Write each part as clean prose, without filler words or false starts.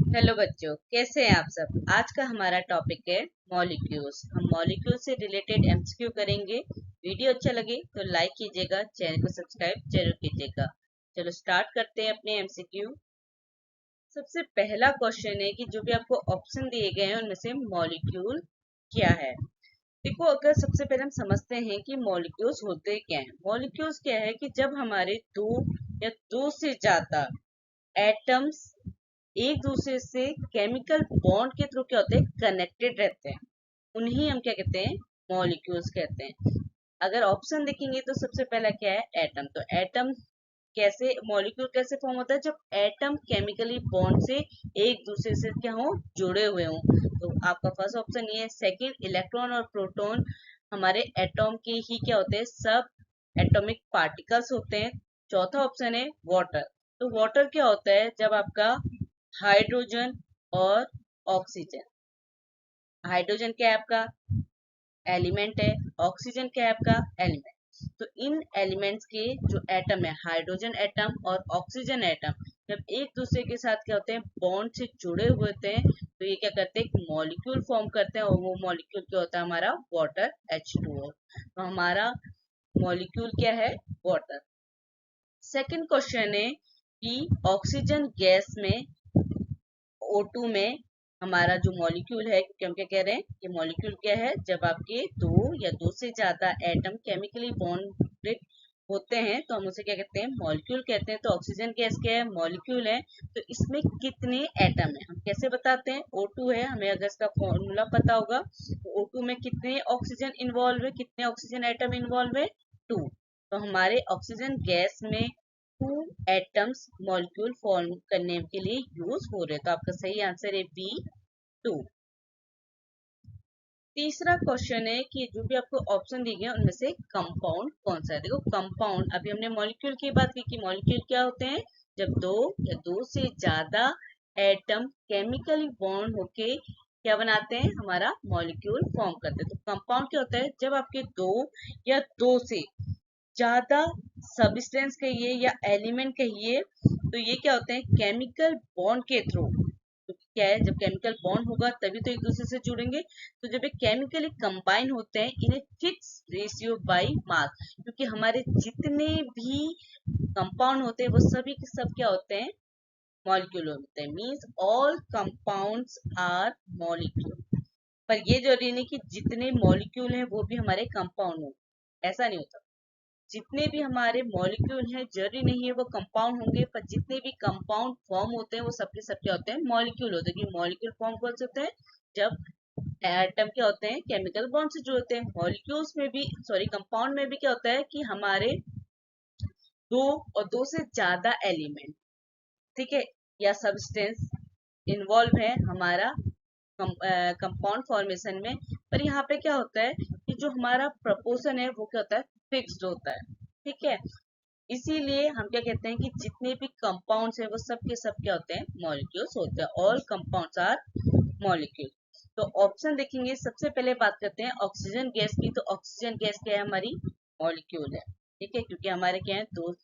Hello बच्चों, कैसे हैं आप सब। आज का हमारा टॉपिक है मॉलिक्यूल्स। हम मॉलिक्यूल से रिलेटेड एमसीक्यू करेंगे। वीडियो अच्छा लगे तो लाइक कीजिएगा, चैनल को सब्सक्राइब जरूर कीजिएगा। चलो स्टार्ट करते हैं अपने एमसीक्यू। सबसे पहला क्वेश्चन है कि जो भी आपको ऑप्शन दिए गए हैं उनमें से मॉलिक्यूल क्या है। देखो, अगर सबसे पहले हम समझते हैं कि मॉलिक्यूल्स होते क्या हैं। मॉलिक्यूल्स क्या है कि जब हमारे दो या दो से ज्यादा एटम्स एक दूसरे से केमिकल बॉन्ड के थ्रू क्या होते हैं, कनेक्टेड रहते हैं, उन्हीं हम क्या कहते हैं, मॉलिक्यूल्स कहते हैं। अगर ऑप्शन देखेंगे तो सबसे पहला क्या है, एटम। तो एटम कैसे, मॉलिक्यूल कैसे फॉर्म होता है, जब एटम केमिकली बॉन्ड से एक दूसरे से क्या हो, जुड़े हुए हों। तो आपका फर्स्ट ऑप्शन ये है। सेकंड, इलेक्ट्रॉन और प्रोटॉन हमारे एटॉम के ही क्या होते हैं, सब एटॉमिक पार्टिकल्स होते हैं। चौथा ऑप्शन है वाटर। तो वाटर क्या होता है, जब आपका हाइड्रोजन और ऑक्सीजन, हाइड्रोजन क्या है आपका एलिमेंट है, ऑक्सीजन क्या है आपका एलिमेंट। तो इन एलिमेंट्स के जो एटम है, हाइड्रोजन एटम और ऑक्सीजन एटम, जब एक दूसरे के साथ क्या होते हैं, बॉन्ड से जुड़े हुए होते हैं, तो ये क्या करते हैं, एक मॉलिक्यूल फॉर्म करते हैं। और वो मॉलिक्यूल क्या होता है हमारा, वाटर H2O। तो हमारा मॉलिक्यूल क्या है, वाटर। सेकंड क्वेश्चन है कि ऑक्सीजन गैस में, O2 में हमारा जो मॉलिक्यूल है, क्योंकि हम क्या कह रहे हैं, ये मॉलिक्यूल क्या है, जब आपके दो या दो से ज्यादा एटम केमिकली बॉन्डेड होते हैं तो हम उसे क्या कहते हैं, मॉलिक्यूल कहते हैं। तो ऑक्सीजन गैस क्या है, मॉलिक्यूल है। तो इसमें कितने एटम है, हम कैसे बताते हैं, O2 है, हमें अगर इसका फॉर्मूला पता होगा तो O2 में कितने ऑक्सीजन इन्वॉल्व है, कितने ऑक्सीजन एटम इन्वॉल्व है, 2। तो हमारे ऑक्सीजन गैस में 2 एटम्स मॉलिक्यूल फॉर्म करने के लिए यूज हो रहे हैं। तो आपका सही आंसर है बी, 2। तीसरा क्वेश्चन है कि जो भी आपको ऑप्शन दिए गए उनमें से कंपाउंड कौन सा है। देखो, कंपाउंड, अभी हमने मॉलिक्यूल की बात की कि मॉलिक्यूल क्या होते हैं, जब दो या दो से ज्यादा एटम केमिकली बॉन्ड होके क्या बनाते हैं, हमारा मॉलिक्यूल फॉर्म करते हैं। तो कंपाउंड क्या होता है, जब आपके दो या दो से ज्यादा सब्सटेंस कहिए या एलिमेंट कहिए, तो ये क्या होते हैं, केमिकल बॉन्ड के थ्रू। तो क्या है, जब केमिकल बॉन्ड होगा तभी तो एक दूसरे से जुड़ेंगे। तो जब ये केमिकली कंबाइन होते हैं in a fix ratio by mass, क्योंकि हमारे जितने भी कंपाउंड होते हैं वो सभी के सब क्या होते हैं, मॉलिक्यूल होते हैं। Means all compounds are molecule. पर ये जरूरी नहीं कि जितने मॉलिक्यूल हैं वो भी हमारे कंपाउंड हो, ऐसा नहीं होता। जितने भी हमारे मॉलिक्यूल हैं जरूरी नहीं है वो कंपाउंड होंगे, पर जितने भी कंपाउंड फॉर्म होते हैं वो सबके सब क्या होते हैं, मॉलिक्यूल होते हैं। कि मॉलिक्यूल फॉर्म कौन से होते हैं, जब एटम क्या होते हैं, केमिकल बॉन्ड से जुड़ते हैं। मॉलिक्यूल्स में भी, सॉरी, कंपाउंड में भी क्या होता है कि हमारे दो और दो से ज्यादा एलिमेंट, ठीक है, या सब्सटेंस इन्वॉल्व है हमारा कंपाउंड फॉर्मेशन में। पर यहाँ पे क्या होता है कि जो हमारा प्रपोर्शन है वो क्या होता है, फिक्स्ड होता है, ठीक है। इसीलिए हम क्या कहते हैं कि जितने भी कंपाउंड्स हैं वो सब के सब क्या होते हैं, मॉलिक्यूल्स होते हैं। All compounds are molecule. तो ऑप्शन देखेंगे, सबसे पहले बात करते हैं ऑक्सीजन गैस की। तो ऑक्सीजन गैस क्या है, हमारी मॉलिक्यूल है, ठीक है, क्योंकि हमारे क्या है, दो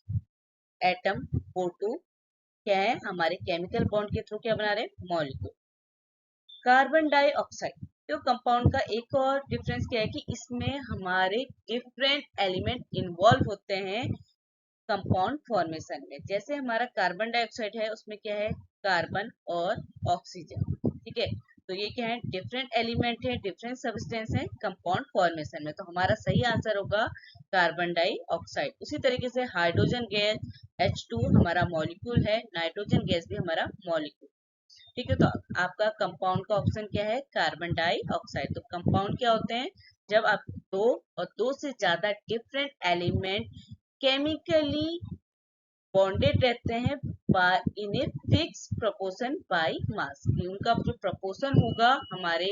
एटम O2 क्या है, हमारे केमिकल बॉन्ड के थ्रू क्या बना रहे हैं, मॉलिक्यूल। कार्बन डाइऑक्साइड, तो कंपाउंड का एक और डिफरेंस क्या है कि इसमें हमारे डिफरेंट एलिमेंट इन्वॉल्व होते हैं कंपाउंड फॉर्मेशन में। जैसे हमारा कार्बन डाइऑक्साइड है, उसमें क्या है, कार्बन और ऑक्सीजन, ठीक है। तो ये क्या है, डिफरेंट एलिमेंट है, डिफरेंट सब्सटेंस है कंपाउंड फॉर्मेशन में। तो हमारा सही आंसर होगा कार्बन डाइऑक्साइड। उसी तरीके से हाइड्रोजन गैस H2 हमारा मॉलिक्यूल है, नाइट्रोजन गैस भी हमारा मॉलिक्यूल, ठीक है। तो आपका कंपाउंड का ऑप्शन क्या है, कार्बन डाइऑक्साइड। तो कंपाउंड क्या होते हैं, जब आप दो और दो से ज्यादा डिफरेंट एलिमेंट केमिकली बॉन्डेड रहते हैं by in a fix proportion by mass, उनका जो प्रोपोर्शन होगा हमारे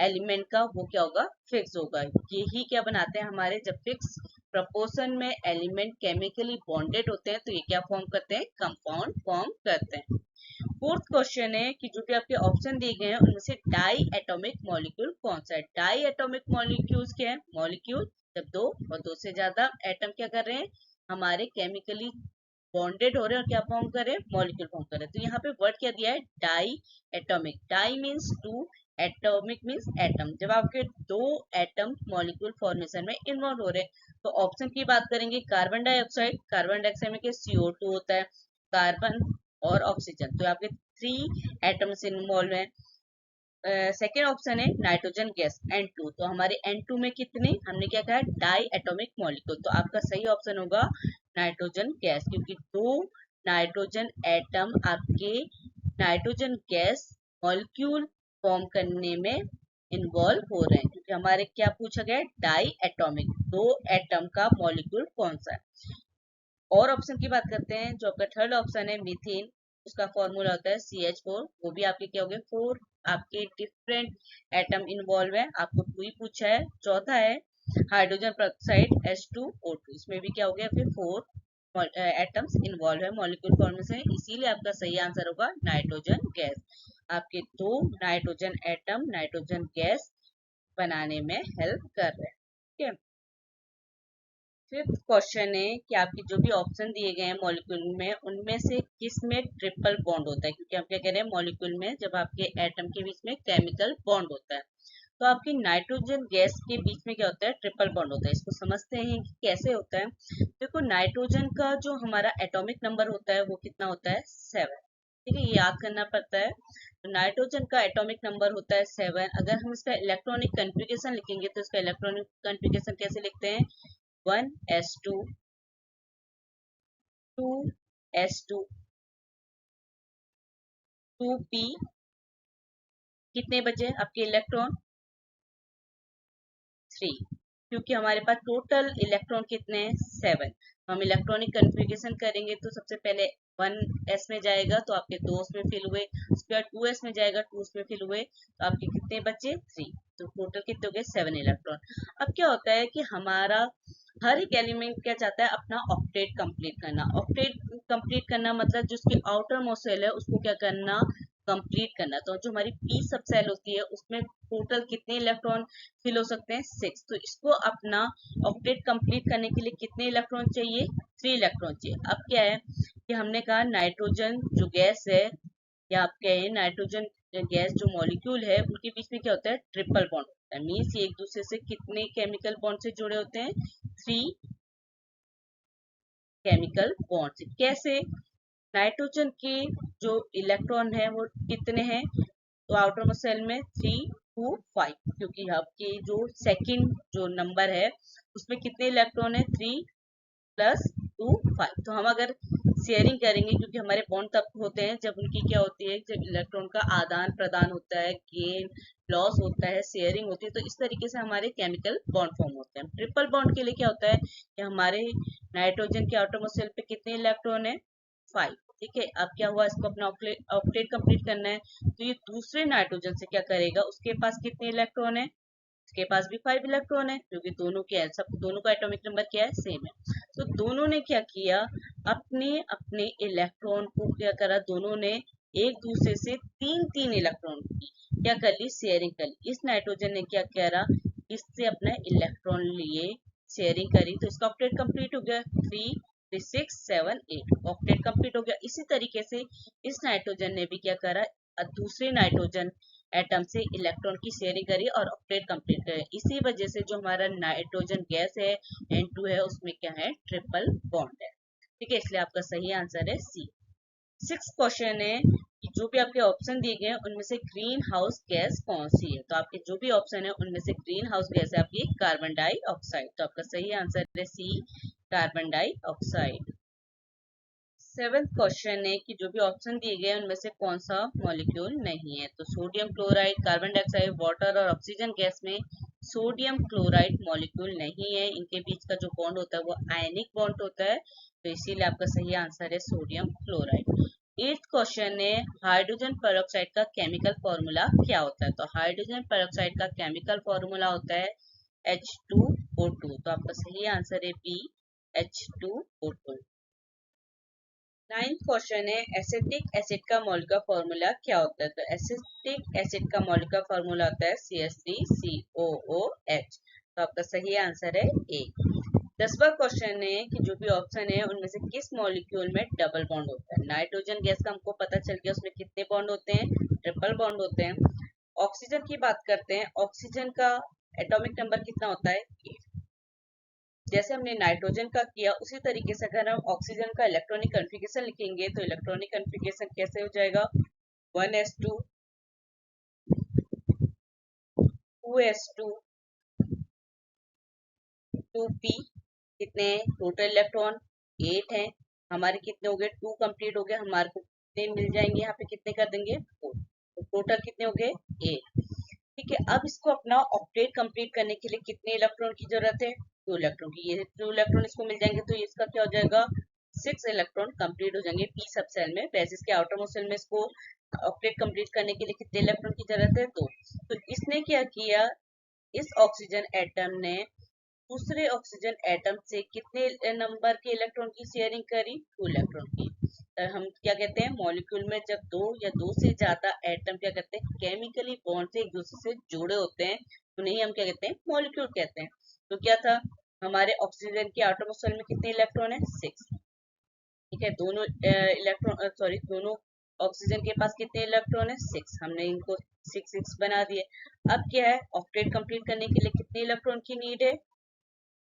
एलिमेंट का वो क्या होगा, फिक्स होगा। यही क्या बनाते हैं, हमारे जब फिक्स प्रोपोर्शन में एलिमेंट केमिकली बॉन्डेड होते हैं तो ये क्या फॉर्म करते हैं, कंपाउंड फॉर्म करते हैं। फोर्थ क्वेश्चन है कि जो भी आपके ऑप्शन दिए गए हैं उनमें से डाई एटॉमिक मॉलिक्यूल कौन सा है। डाई एटॉमिक मॉलिक्यूल्स क्या है, मॉलिक्यूल जब दो और दो से ज्यादा एटम क्या कर रहे हैं, हमारे केमिकली बॉन्डेड हो रहे हैं और क्या फॉर्म कर रहे हैं, मॉलिक्यूल फॉर्म कर रहे हैं। तो यहाँ पे वर्ड क्या दिया है, di atomic. Di means two, atomic means atom. जब आपके दो एटम मॉलिक्यूल फॉर्मेशन में इन्वॉल्व हो रहे हैं तो ऑप्शन की बात करेंगे, कार्बन डाइऑक्साइड। कार्बन डाइऑक्साइड में क्या CO2 होता है, कार्बन और ऑक्सीजन, तो आपके 3 एटम्स इन्वॉल्व हैं। सेकेंड ऑप्शन है नाइट्रोजन गैस N2। तो हमारे N2 में कितने, हमने क्या कहा, डाई एटॉमिक मॉलिक्यूल। तो आपका सही ऑप्शन होगा नाइट्रोजन गैस, क्योंकि दो नाइट्रोजन एटम आपके नाइट्रोजन गैस मॉलिक्यूल फॉर्म करने में इन्वॉल्व हो रहे हैं, क्योंकि हमारे क्या पूछा गया है, डाई एटॉमिक, दो एटम का मॉलिक्यूल कौन सा है। और ऑप्शन की बात करते हैं, जो आपका थर्ड ऑप्शन है मीथेन, उसका फॉर्मूला होता है CH4। वो भी आपके क्या हो गए, 4 आपके डिफरेंट एटम इन्वॉल्व है, आपको 2 ही पूछा है। चौथा है हाइड्रोजन पेरोक्साइड H2O2, इसमें भी क्या हो गया, फिर 4 एटम्स इन्वॉल्व है मॉलिक्यूल फॉर्मेशन में, इसीलिए आपका सही आंसर होगा नाइट्रोजन गैस। आपके दो नाइट्रोजन एटम नाइट्रोजन गैस बनाने में हेल्प कर रहे हैं। ठीक है। फिफ्थ क्वेश्चन है कि आपके जो भी ऑप्शन दिए गए हैं मॉलिक्यूल में, उनमें से किस में ट्रिपल बॉन्ड होता है, क्योंकि हम क्या कह रहे हैं, मॉलिक्यूल में जब आपके एटम के बीच में केमिकल बॉन्ड होता है तो आपकी नाइट्रोजन गैस के बीच में क्या होता है, ट्रिपल बॉन्ड होता है। इसको समझते हैं कि कैसे होता है। देखो, नाइट्रोजन का जो हमारा एटॉमिक नंबर होता है वो कितना होता है, 7। ठीक है, ये याद करना पड़ता है। तो नाइट्रोजन का एटॉमिक नंबर होता है 7। अगर हम इसका इलेक्ट्रॉनिक कन्फिगरेशन लिखेंगे तो इसका इलेक्ट्रॉनिक कन्फिगरेशन कैसे लिखते हैं, 1s2 2s2 2p, कितने बचे आपके इलेक्ट्रॉन, 3, क्योंकि हमारे पास टोटल इलेक्ट्रॉन कितने हैं, 7। तो हम इलेक्ट्रॉनिक कन्फिगरेशन करेंगे तो सबसे पहले 1s में जाएगा तो आपके 2 उसमें फिल हुए, उसके बाद 2s में जाएगा, 2 उसमें फिल हुए, तो आपके कितने बचे, 3। तो टोटल कितने हो गए, 7 इलेक्ट्रॉन। अब क्या होता है कि हमारा हर एक एलिमेंट क्या चाहता है, अपना ऑक्टेट कंप्लीट करना। ऑक्टेट कंप्लीट करना मतलब जो उसकी आउटर मोस्ट सेल है उसको क्या करना, कंप्लीट करना। तो जो हमारी पी सब सेल होती है उसमें टोटल कितने इलेक्ट्रॉन फिल हो सकते हैं, 6। तो इसको अपना ऑक्टेट कंप्लीट करने के लिए कितने इलेक्ट्रॉन चाहिए, 3 इलेक्ट्रॉन चाहिए। अब क्या है कि हमने कहा नाइट्रोजन जो गैस है, या आप कहें नाइट्रोजन गैस जो मॉलिक्यूल है, उनके बीच में क्या होता है, ट्रिपल बॉन्ड होता है। मीन्स ये एक दूसरे से कितने केमिकल बॉन्ड से जुड़े होते हैं, 3 केमिकल बॉन्ड से। कैसे, नाइट्रोजन के जो इलेक्ट्रॉन है वो कितने हैं, तो आउटर मोस्ट सेल में 3 2 5, क्योंकि आपके जो सेकंड जो नंबर है उसमें कितने इलेक्ट्रॉन है, 3 प्लस 2 5। तो हम अगर शेयरिंग करेंगे, क्योंकि हमारे बॉन्ड तब होते हैं जब उनकी क्या होती है, जब इलेक्ट्रॉन का आदान प्रदान होता है, गेन लॉस होता है, शेयरिंग होती है, तो इस तरीके से हमारे केमिकल बॉन्ड फॉर्म होते हैं। ट्रिपल बॉन्ड के लिए क्या होता है कि हमारे नाइट्रोजन के आटोमोस्ट सेल पे कितने इलेक्ट्रॉन है, 5। ठीक है, अब क्या हुआ, इसको अपना ऑक्टेट कंप्लीट करना है, तो ये दूसरे नाइट्रोजन से क्या करेगा, उसके पास कितने इलेक्ट्रॉन है, इसके पास भी 5 इलेक्ट्रॉन है, क्योंकि दोनों क्या है, सब दोनों का एटॉमिक नंबर क्या है, सेम है। तो दोनों ने क्या किया, अपने अपने इलेक्ट्रॉन को क्या करा, दोनों ने एक दूसरे से 3 इलेक्ट्रॉन की क्या कर ली, शेयरिंग कर ली। इस नाइट्रोजन ने क्या करा, इससे अपना इलेक्ट्रॉन लिए, शेयरिंग करी, तो इसका ऑक्टेट कंप्लीट हो गया, 3 6 7 8, ऑक्टेट कंप्लीट हो गया। इसी तरीके से इस नाइट्रोजन ने भी क्या करा, दूसरे नाइट्रोजन एटम से इलेक्ट्रॉन की शेयरिंग करी और ऑक्टेट कंप्लीट करे। इसी वजह से जो हमारा नाइट्रोजन गैस है N2 है, उसमें क्या है, ट्रिपल बॉन्ड है। ठीक है, इसलिए आपका सही आंसर है सी। सिक्स क्वेश्चन है कि जो भी आपके ऑप्शन दिए गए हैं उनमें से ग्रीन हाउस गैस कौन सी है। तो आपके जो भी ऑप्शन है उनमें से ग्रीन हाउस गैस है आपकी कार्बन डाइऑक्साइड। तो आपका सही आंसर है सी, कार्बन डाइऑक्साइड। सेवेंथ क्वेश्चन है कि जो भी ऑप्शन दिए गए हैं उनमें से कौन सा मॉलिक्यूल नहीं है। तो sodium chloride, carbon dioxide, water और ऑक्सीजन गैस में सोडियम क्लोराइड मॉलिक्यूल नहीं है। इनके बीच का जो बॉन्ड होता है वो आयनिक बॉन्ड होता है, तो इसीलिए आपका सही आंसर है सोडियम क्लोराइड। एट्थ क्वेश्चन है हाइड्रोजन पेरोक्साइड का केमिकल फॉर्मूला क्या होता है। तो हाइड्रोजन पेरोक्साइड का केमिकल फॉर्मूला होता है H2O2। तो आपका सही आंसर है बी, H2O2। नाइन्थ क्वेश्चन है एसिटिक एसिड का मॉलिक्यूलर फॉर्मूला क्या होता है। तो एसिटिक एसिड का मॉलिक्यूलर फॉर्मूला होता है CH3COOH। तो आपका सही आंसर है ए। 10वां क्वेश्चन है कि जो भी ऑप्शन है उनमें से किस मॉलिक्यूल में डबल बॉन्ड होता है। नाइट्रोजन गैस का हमको पता चल गया, उसमें कितने बॉन्ड होते हैं, ट्रिपल बॉन्ड होते हैं। ऑक्सीजन की बात करते हैं, ऑक्सीजन का एटॉमिक नंबर कितना होता है, 8। जैसे हमने नाइट्रोजन का किया उसी तरीके से अगर हम ऑक्सीजन का इलेक्ट्रॉनिक कन्फिगरेशन लिखेंगे तो इलेक्ट्रॉनिक कन्फिगरेशन कैसे हो जाएगा, 1s2 2s2 2p। कितने टोटल इलेक्ट्रॉन 8 हैं, हमारे कितने हो गए, 2 कंप्लीट हो गए, हमारे को कितने मिल जाएंगे, यहाँ पे कितने कर देंगे 4, तो टोटल कितने हो गए 8। ठीक है, अब इसको अपना ऑक्टेट कंप्लीट करने के लिए कितने इलेक्ट्रॉन की जरूरत है, 2 इलेक्ट्रॉन की। ये 2 इलेक्ट्रॉन इसको मिल जाएंगे तो इसका क्या हो जाएगा, 6 इलेक्ट्रॉन कंप्लीट हो जाएंगे पी सब सेल में। वैसे इसके आउटरमोस्ट सेल में इसको ऑक्टेट कंप्लीट करने के लिए कितने इलेक्ट्रॉन की जरूरत है, 2। तो इसने क्या किया, इस ऑक्सीजन एटम ने दूसरे ऑक्सीजन एटम से कितने नंबर के इलेक्ट्रॉन की शेयरिंग करी, 2 इलेक्ट्रॉन की। तो हम क्या कहते हैं, मॉलिक्यूल में जब 2 या 2 से ज्यादा एटम क्या कहते हैं, केमिकली बॉन्ड से एक दूसरे से जुड़े होते हैं, उन्हें हम क्या कहते हैं, मॉलिक्यूल कहते हैं। तो क्या था, हमारे ऑक्सीजन के एटॉमिक नंबर में कितने इलेक्ट्रॉन है, 6। ठीक है, दोनों इलेक्ट्रॉन दोनों ऑक्सीजन के पास कितने इलेक्ट्रॉन है, 6। हमने इनको 6 बना दिए। अब क्या है, ऑक्टेट कंप्लीट करने के लिए कितने इलेक्ट्रॉन की नीड है,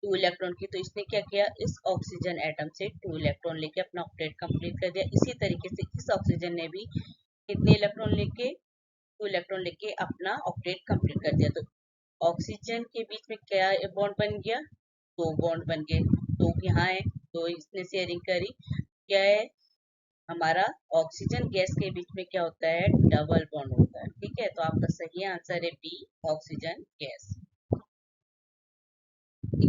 2 इलेक्ट्रॉन की। तो इसने क्या किया, इस ऑक्सीजन एटम से 2 इलेक्ट्रॉन लेके अपना ऑक्टेट कंप्लीट कर दिया। इसी तरीके से इस ऑक्सीजन ने भी कितने इलेक्ट्रॉन लेके, 2 इलेक्ट्रॉन लेके अपना ऑक्टेट कंप्लीट कर दिया। तो ऑक्सीजन के बीच में क्या बॉन्ड बन गया, 2 बॉन्ड बन गए। 2 यहाँ है, 2 इसने शेयरिंग करी। क्या है, हमारा ऑक्सीजन गैस के बीच में क्या होता है, डबल बॉन्ड होता है। ठीक है, तो आपका सही आंसर है बी, ऑक्सीजन गैस।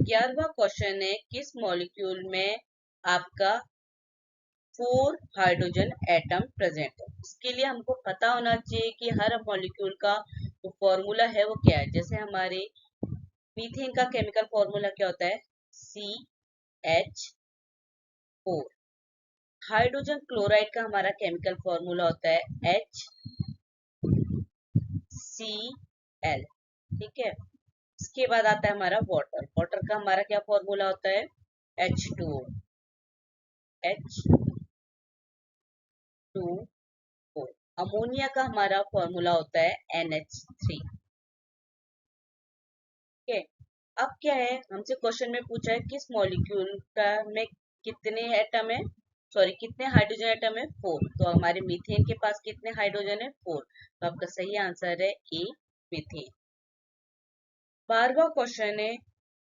11वां क्वेश्चन है, किस मॉलिक्यूल में आपका 4 हाइड्रोजन एटम प्रेजेंट है। इसके लिए हमको पता होना चाहिए कि हर मॉलिक्यूल का जो फॉर्मूला है वो क्या है। जैसे हमारे मीथेन का केमिकल फॉर्मूला क्या होता है, CH4। हाइड्रोजन क्लोराइड का हमारा केमिकल फॉर्मूला होता है HCl। ठीक है, इसके बाद आता है हमारा वाटर। वाटर का हमारा क्या फॉर्मूला होता है, H2O। H2O। अमोनिया का हमारा फॉर्मूला होता है NH3। ठीक है, अब क्या है, हमसे क्वेश्चन में पूछा है किस मॉलिक्यूल का में कितने एटम है, कितने हाइड्रोजन एटम है, 4। तो हमारे मीथेन के पास कितने हाइड्रोजन है, 4। तो आपका सही आंसर है ए, मीथेन। 12वां क्वेश्चन है,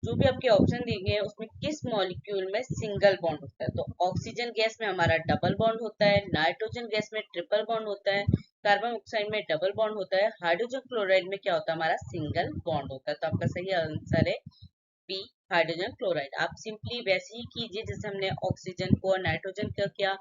जो भी आपके ऑप्शन दिए गए हैं उसमें किस मॉलिक्यूल में सिंगल बॉन्ड होता है। तो ऑक्सीजन गैस में हमारा डबल बॉन्ड होता है, नाइट्रोजन गैस में ट्रिपल बॉन्ड होता है, कार्बन ऑक्साइड में डबल बॉन्ड होता है, हाइड्रोजन क्लोराइड में क्या होता है, हमारा सिंगल बॉन्ड होता है। तो आपका सही आंसर है बी, हाइड्रोजन क्लोराइड। आप सिंपली वैसे ही कीजिए जैसे हमने ऑक्सीजन को और नाइट्रोजन का किया।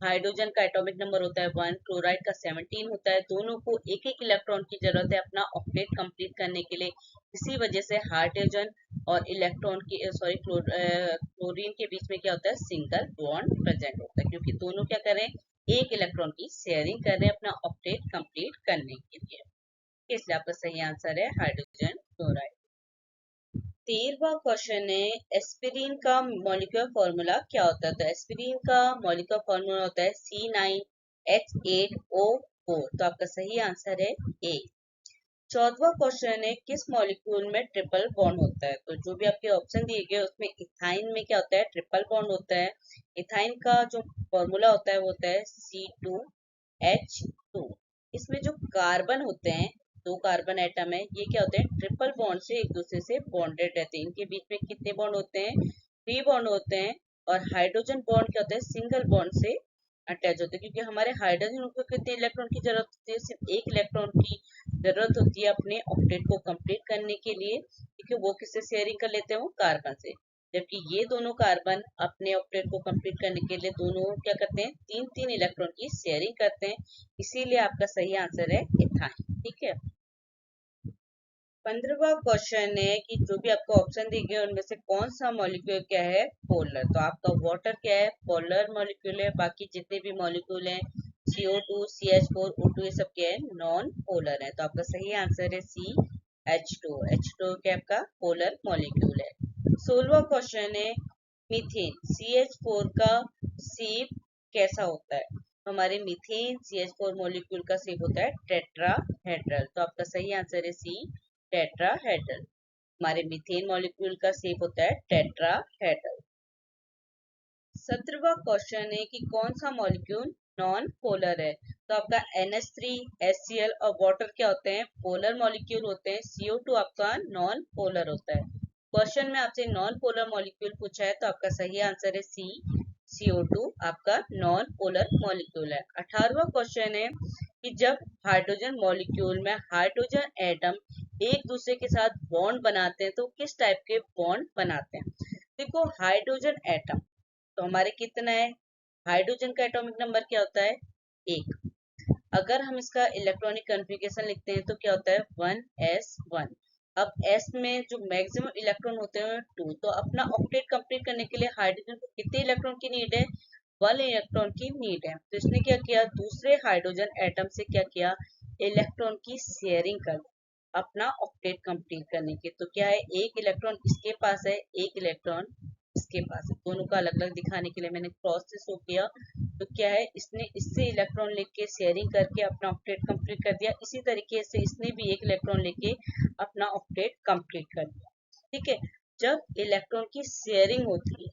हाइड्रोजन का एटॉमिक नंबर होता है 1, क्लोराइड का 17 होता है। दोनों को एक एक इलेक्ट्रॉन की जरूरत है अपना ऑक्टेट कंप्लीट करने के लिए। इसी वजह से हाइड्रोजन और इलेक्ट्रॉन की क्लोरीन के बीच में क्या होता है, सिंगल बॉन्ड प्रेजेंट होता है, क्योंकि दोनों क्या करें, एक इलेक्ट्रॉन की शेयरिंग कर रहे हैं अपना ऑक्टेट कंप्लीट करने के लिए। इसलिए आपका सही आंसर है हाइड्रोजन क्लोराइड। 13वां क्वेश्चन है, एस्पिरिन का मॉलिक्यूलर फॉर्मूला क्या होता है। तो एस्पिरिन का मॉलिक्यूलर फॉर्मूला होता है C9H8O4। तो आपका सही आंसर है ए। 14वां क्वेश्चन है, किस मॉलिक्यूल में ट्रिपल बॉन्ड होता है। तो जो भी आपके ऑप्शन दिए गए उसमें इथाइन में क्या होता है, ट्रिपल बॉन्ड होता है। इथाइन का जो फॉर्मूला होता है वो होता है C2H2। इसमें जो कार्बन होते हैं, 2 कार्बन एटम है, ये क्या होते हैं, ट्रिपल बॉन्ड से एक दूसरे से बॉन्डेड रहते हैं। इनके बीच में कितने बॉन्ड होते हैं, 3 बॉन्ड होते हैं। और हाइड्रोजन बॉन्ड क्या होता है, सिंगल बॉन्ड से अटैच होते हैं, क्योंकि हमारे हाइड्रोजन को कितने इलेक्ट्रॉन की जरूरत होती है, सिर्फ 1 इलेक्ट्रॉन की जरूरत होती है अपने ऑक्टेट को कंप्लीट करने के लिए। क्योंकि वो किससे शेयरिंग कर लेते हैं, वो कार्बन से। जबकि ये दोनों कार्बन अपने ऑक्टेट को कंप्लीट करने के लिए दोनों क्या करते हैं, 3-3 इलेक्ट्रॉन की शेयरिंग करते हैं। इसीलिए आपका सही आंसर है इथाइन। ठीक है, 15वां क्वेश्चन है कि जो भी आपको ऑप्शन दिए गए उनमें से कौन सा मॉलिक्यूल क्या है, पोलर। तो आपका वाटर क्या है, पोलर मॉलिक्यूल है। बाकी जितने भी मॉलिक्यूल हैं CO2, CH4, O2, ये सब क्या है, नॉन पोलर है। तो आपका सही आंसर है सी, H2। H2 क्या आपका पोलर मॉलिक्यूल है। 16वां क्वेश्चन है मीथेन CH4 का शेप कैसा होता है। तो हमारे मीथेन CH4 मॉलिक्यूल का शेप होता है टेट्राहेड्रल। तो आपका सही आंसर है सी, टेट्राहेड्रल। हमारे मीथेन मॉलिक्यूल का शेप होता है टेट्राहेड्रल। 17वां क्वेश्चन है कि कौन सा मॉलिक्यूल नॉन पोलर है। तो आपका NH3, HCl और वाटर क्या होते हैं, पोलर मॉलिक्यूल होते हैं। CO2 आपका नॉन पोलर होता है। क्वेश्चन में आपसे नॉन पोलर मॉलिक्यूल पूछा है तो आपका सही आंसर है सी, CO2 आपका नॉन पोलर मॉलिक्यूल है। 18वां क्वेश्चन है कि जब हाइड्रोजन मॉलिक्यूल में हाइड्रोजन एटम एक दूसरे के साथ बॉन्ड बनाते हैं तो किस टाइप के बॉन्ड बनाते हैं। देखो हाइड्रोजन एटम तो हमारे कितना है, हाइड्रोजन का एटॉमिक नंबर क्या होता है, 1। अगर हम इसका इलेक्ट्रॉनिक कॉन्फ़िगरेशन लिखते हैं तो क्या होता है 1s1। अब s में जो मैक्सिमम इलेक्ट्रॉन होते हैं 2। तो अपना ऑक्टेट कंप्लीट करने के लिए हाइड्रोजन को कितने इलेक्ट्रॉन की नीड है, 1 इलेक्ट्रॉन की नीड है। तो इसने क्या किया, दूसरे हाइड्रोजन एटम से क्या किया, इलेक्ट्रॉन की शेयरिंग कर अपना ऑक्टेट कंप्लीट करने के। तो क्या है, एक इलेक्ट्रॉन इसके पास है, एक इलेक्ट्रॉन इसके पास है। दोनों का अलग अलग दिखाने के लिए मैंने क्रॉस से शो किया। तो क्या है, इसने इससे इलेक्ट्रॉन लेके शेयरिंग करके अपना ऑक्टेट कंप्लीट कर दिया। इसी तरीके से इसने भी एक इलेक्ट्रॉन लेके अपना ऑक्टेट कंप्लीट कर दिया। ठीक है, जब इलेक्ट्रॉन की शेयरिंग होती है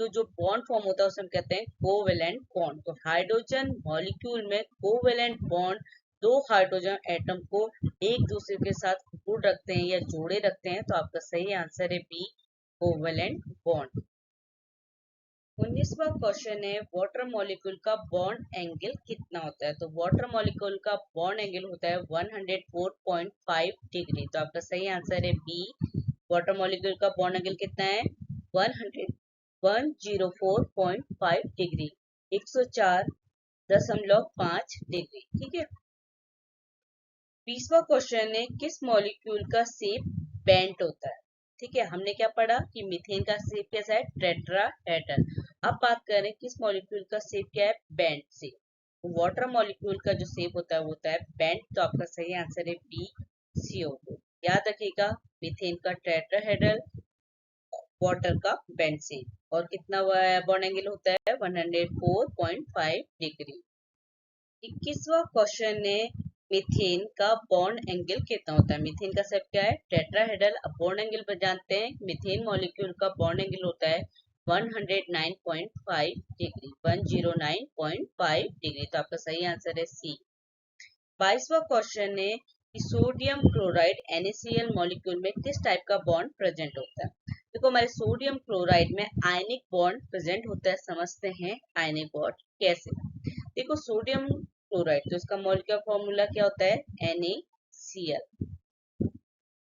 तो जो बॉन्ड फॉर्म होता है उसे हम कहते हैं कोवेलेंट बॉन्ड। तो हाइड्रोजन मॉलिक्यूल में कोवेलेंट बॉन्ड दो हाइड्रोजन एटम को एक दूसरे के साथ जुड़ रखते हैं या जोड़े रखते हैं। तो आपका सही आंसर है बी, कोवेलेंट बॉन्ड। 19वां क्वेश्चन है वाटर मॉलिक्यूल का बॉन्ड एंगल कितना होता है। तो वाटर मॉलिक्यूल का बॉन्ड एंगल होता है 104.5 डिग्री। तो आपका सही आंसर है बी, वाटर मॉलिक्यूल का बॉन्ड एंगल कितना है 104.5 डिग्री, 104.5 डिग्री। ठीक है। 20वां क्वेश्चन है किस मॉलिक्यूल का शेप बेंट होता है। ठीक है, हमने क्या पढ़ा कि मीथेन का शेप कैसा है, टेट्राहेड्रल। अब बात करें किस मॉलिक्यूल का शेप क्या है, बेंट शेप। वाटर मॉलिक्यूल का जो शेप होता है वो होता है बेंट। तो आपका सही आंसर है बी, CO2। याद रखिएगा, मीथेन का टेट्राहेड्रल, वाटर का बेंट शेप। और कितना बॉन्ड एंगल होता है 104.5 डिग्री। 21वां क्वेश्चन है मीथेन का बॉन्ड एंगल कितना होता है। मीथेन का शेप क्या है, टेट्राहेड्रल। अब बॉन्ड एंगल पर जानते हैं, मीथेन मॉलिक्यूल का बॉन्ड एंगल होता है 109.5 डिग्री, 109.5 डिग्री। तो आपका सही आंसर है सी। 22वां क्वेश्चन है कि सोडियम क्लोराइड NaCl मॉलिक्यूल में किस टाइप का बॉन्ड प्रेजेंट होता है। देखो हमारे सोडियम क्लोराइड में आयनिक बॉन्ड प्रेजेंट होता है। समझते हैं आयनिक बॉन्ड कैसे। देखो सोडियम क्लोराइड तो इसका मॉलिक्यूलर फॉर्मूला क्या होता है NaCl।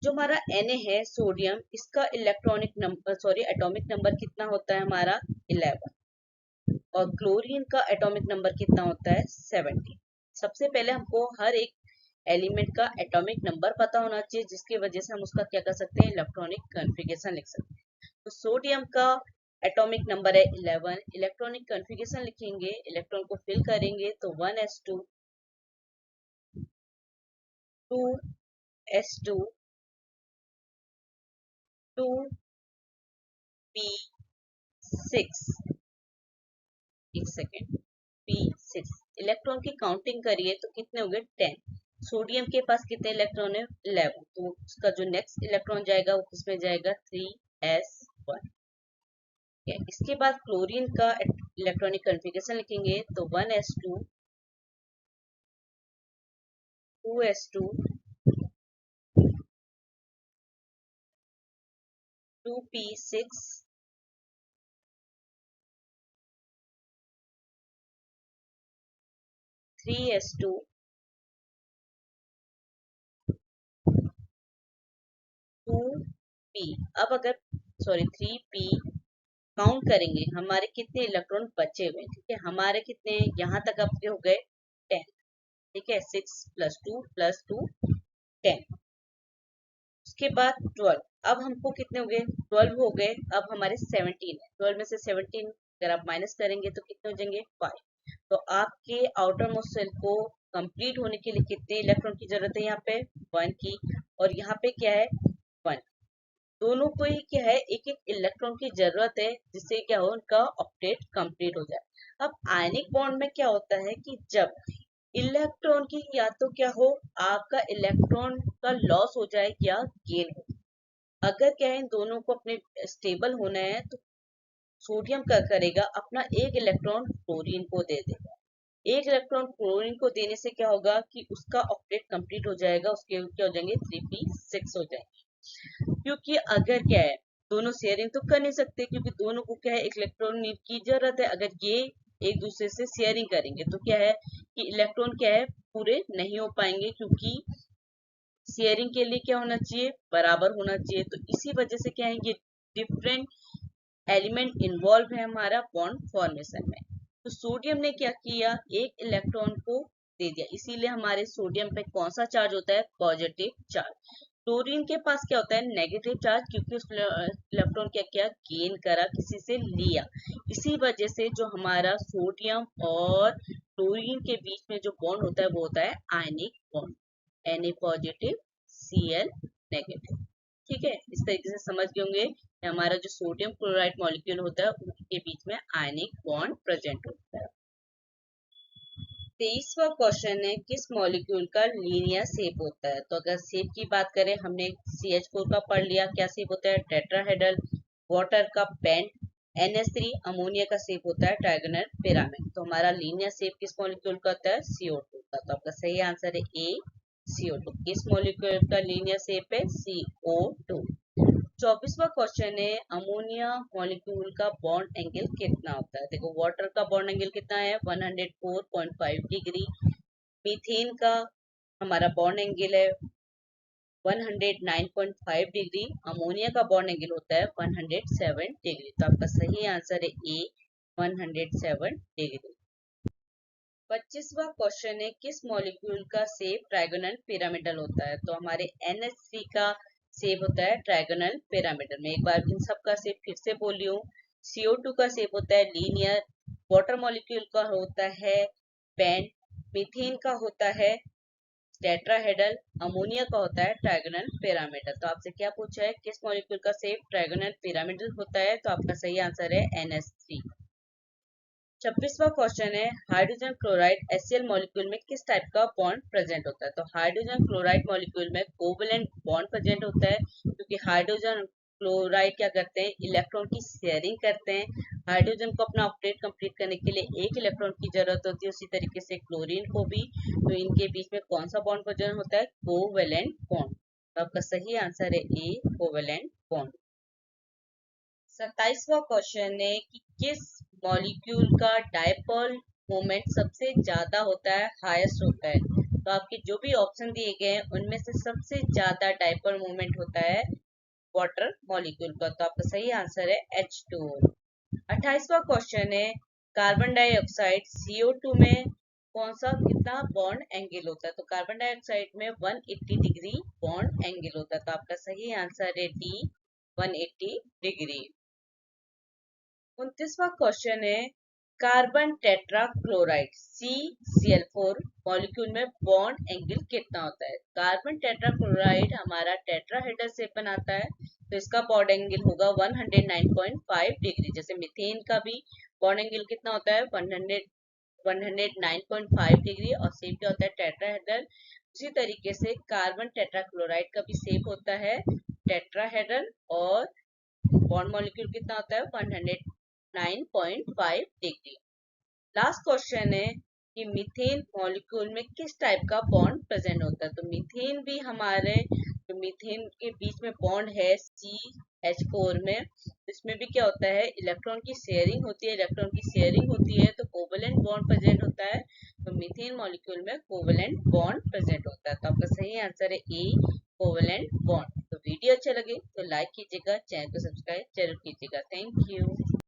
जो हमारा Na है सोडियम, इसका इलेक्ट्रॉनिक नंबर एटॉमिक नंबर कितना होता है हमारा 11। और क्लोरीन का एटॉमिक नंबर कितना होता है 17। सबसे पहले हमको हर एक एलिमेंट का एटॉमिक नंबर पता होना चाहिए, जिसकी वजह से हम उसका क्या कर सकते हैं, इलेक्ट्रॉनिक कॉन्फ़िगरेशन लिख सकते हैं। तो सोडियम का एटॉमिक नंबर है 11। इलेक्ट्रॉनिक कॉन्फ़िगरेशन लिखेंगे, इलेक्ट्रॉन को फिल करेंगे तो 1s2, 2s2, 2p6, एक सेकेंड, p6। इलेक्ट्रॉन की काउंटिंग करिए तो कितने हो गए 10। सोडियम के पास कितने इलेक्ट्रॉन है 11। तो उसका जो नेक्स्ट इलेक्ट्रॉन जाएगा वो किसमें जाएगा 3s1। इसके बाद क्लोरीन का इलेक्ट्रॉनिक कॉन्फ़िगरेशन लिखेंगे तो 1s2, 2s2, 2p6, 3s2, 2p। अब अगर 3p काउंट करेंगे हमारे कितने इलेक्ट्रॉन बचे हुए। ठीक है, हमारे कितने यहाँ तक आपके हो गए 10। ठीक है, 6 + 2 + 2 10। उसके बाद 12। अब हमको कितने हो गए 12 हो गए। अब हमारे 17 है, 12 में से 17 अगर आप माइनस करेंगे तो कितने हो जाएंगे 5। तो आपके आउटर मोस्ट शेल को कंप्लीट होने के लिए कितने इलेक्ट्रॉन की जरूरत है, यहाँ पे 1 की। और यहाँ पे क्या है 1। दोनों को ही क्या है, एक एक इलेक्ट्रॉन की जरूरत है जिससे क्या हो, उनका ऑक्टेट कंप्लीट हो जाए। अब आयनिक बॉन्ड में क्या होता है कि जब इलेक्ट्रॉन की या तो क्या हो, आपका इलेक्ट्रॉन का लॉस हो जाए या गेन हो। अगर क्या है, इन दोनों को अपने स्टेबल होना है तो सोडियम क्या करेगा, अपना एक इलेक्ट्रॉन क्लोरीन को दे देगा। एक इलेक्ट्रॉन क्लोरीन को देने से क्या होगा कि उसका ऑक्टेट कंप्लीट हो जाएगा, उसके क्या हो जाएंगे, 3p6 हो जाएंगे। क्योंकि अगर क्या है, दोनों शेयरिंग तो कर नहीं सकते, क्योंकि दोनों को क्या है, एक इलेक्ट्रॉन की जरूरत है। अगर ये एक दूसरे से शेयरिंग करेंगे तो क्या है कि इलेक्ट्रॉन क्या है, पूरे नहीं हो पाएंगे, क्योंकि शेयरिंग के लिए क्या होना चाहिए, बराबर होना चाहिए। तो इसी वजह से क्या है, ये डिफरेंट एलिमेंट इन्वॉल्व है हमारा बॉन्ड फॉर्मेशन में। तो सोडियम ने क्या किया, एक इलेक्ट्रॉन को दे दिया, इसीलिए हमारे सोडियम पे कौन सा चार्ज होता है, पॉजिटिव चार्ज। क्लोरीन के पास क्या होता है, नेगेटिव चार्ज, क्योंकि उस इलेक्ट्रॉन क्या किया, गेन करा, किसी से लिया। इसी वजह से जो हमारा सोडियम और क्लोरीन के बीच में जो बॉन्ड होता है वो होता है ionic bond, Na positive Cl negative. ठीक है, इस तरीके से समझ गए होंगे कि हमारा जो सोडियम क्लोराइड मॉलिक्यूल होता है उनके बीच में आयनिक बॉन्ड प्रेजेंट होता है। 23वां क्वेश्चन है, किस मॉलिक्यूल का लीनियर शेप होता है। तो अगर शेप की बात करें, हमने CH4 का पढ़ लिया, क्या शेप होता है, टेट्राहेड्रल। वाटर का पेंट। NH3 अमोनिया का शेप होता है ट्रायगोनल पिरामिड। तो हमारा लीनियर शेप किस मॉलिक्यूल का होता है, CO2 का। तो आपका सही आंसर है ए, CO2। किस मॉलिक्यूल का लीनियर शेप है, CO2। 24वां क्वेश्चन है, अमोनिया मॉलिक्यूल का बॉन्ड एंगल कितना होता है। देखो, वाटर का बॉन्ड एंगल कितना है, 104.5 डिग्री। मीथेन का हमारा बॉन्ड एंगल है 109.5 डिग्री। अमोनिया का बॉन्ड एंगल होता है 107 डिग्री। तो आपका सही आंसर है ए, 107 डिग्री। 25वां क्वेश्चन है, किस मॉलिक्यूल का शेप ट्रायगोनल पिरामिडल होता है। तो हमारे NH3 का शेप होता है ट्रायगोनल पिरामिडल। मैं एक बार इन सब का शेप फिर से बोली हूँ। CO2 का शेप होता है लीनियर। वाटर मॉलिक्यूल का होता है पेंट। मीथेन का होता है टेट्राहेड्रल। अमोनिया का होता है ट्रायगोनल पिरामिडल। तो आपसे क्या पूछा है, किस मॉलिक्यूल का शेप ट्रायगोनल पिरामिडल होता है। तो आपका सही आंसर है NH3। 26वां क्वेश्चन है, हाइड्रोजन क्लोराइड HCl मॉलिक्यूल में किस टाइप का बॉन्ड प्रेजेंट होता है। तो हाइड्रोजन क्लोराइड मॉलिक्यूल में कोवेलेंट बॉन्ड प्रेजेंट होता है, क्योंकि हाइड्रोजन क्लोराइड क्या करते हैं, इलेक्ट्रॉन की शेयरिंग करते हैं। हाइड्रोजन को अपना ऑक्टेट कंप्लीट करने के लिए एक इलेक्ट्रॉन की जरूरत होती है, उसी तरीके से क्लोरीन को भी। तो इनके बीच में कौन सा बॉन्ड प्रेजेंट होता है, कोवेलेंट बॉन्ड। तो आपका सही आंसर है ए, कोवेलेंट बॉन्ड। 27वां क्वेश्चन है कि किस मॉलिक्यूल का डायपोल मोमेंट सबसे ज्यादा होता है, हाईएस्ट होता है। तो आपके जो भी ऑप्शन दिए गए हैं उनमें से सबसे ज्यादा डायपोल मोमेंट होता है वाटर मॉलिक्यूल का। तो आपका सही आंसर है H2O। 28वां क्वेश्चन है, कार्बन डाइऑक्साइड CO2 में कौन सा कितना बॉन्ड एंगल होता है। तो कार्बन डाइऑक्साइड में 180 डिग्री बॉन्ड एंगल होता है। तो आपका सही आंसर है डी, 180 डिग्री। 29वां क्वेश्चन है, carbon tetra chloride CCl4 molecule में बॉन्ड एंगल कितना होता है। कार्बन टेट्रा क्लोराइड हमारा टेट्राहेड्रल से बनाता है, तो इसका बॉन्ड एंगल होगा 109.5 डिग्री। जैसे मीथेन का भी बॉन्ड एंगल कितना होता है, 109.5 डिग्री, और सेम क्या होता है, टेट्राहेड्रल। उसी तरीके से कार्बन टेट्रा क्लोराइड का भी सेम होता है टेट्राहेड्रल, और बॉन्ड मॉलिक्यूल कितना होता है, 109.5 डिग्री। लास्ट क्वेश्चन है कि मीथेन मॉलिक्यूल में किस टाइप का बॉन्ड प्रेजेंट होता है। तो मीथेन भी हमारे जो मीथेन के बीच में बॉन्ड है CH4 में, इसमें भी क्या होता है, इलेक्ट्रॉन की शेयरिंग होती है। इलेक्ट्रॉन की शेयरिंग होती है तो कोवेलेंट बॉन्ड प्रेजेंट होता है। तो मीथेन मॉलिक्यूल में कोवेलेंट बॉन्ड प्रेजेंट होता है। तो आपका सही आंसर है ए, कोवेलेंट बॉन्ड। तो वीडियो अच्छा लगे तो लाइक कीजिएगा, चैनल को सब्सक्राइब जरूर कीजिएगा। Thank you.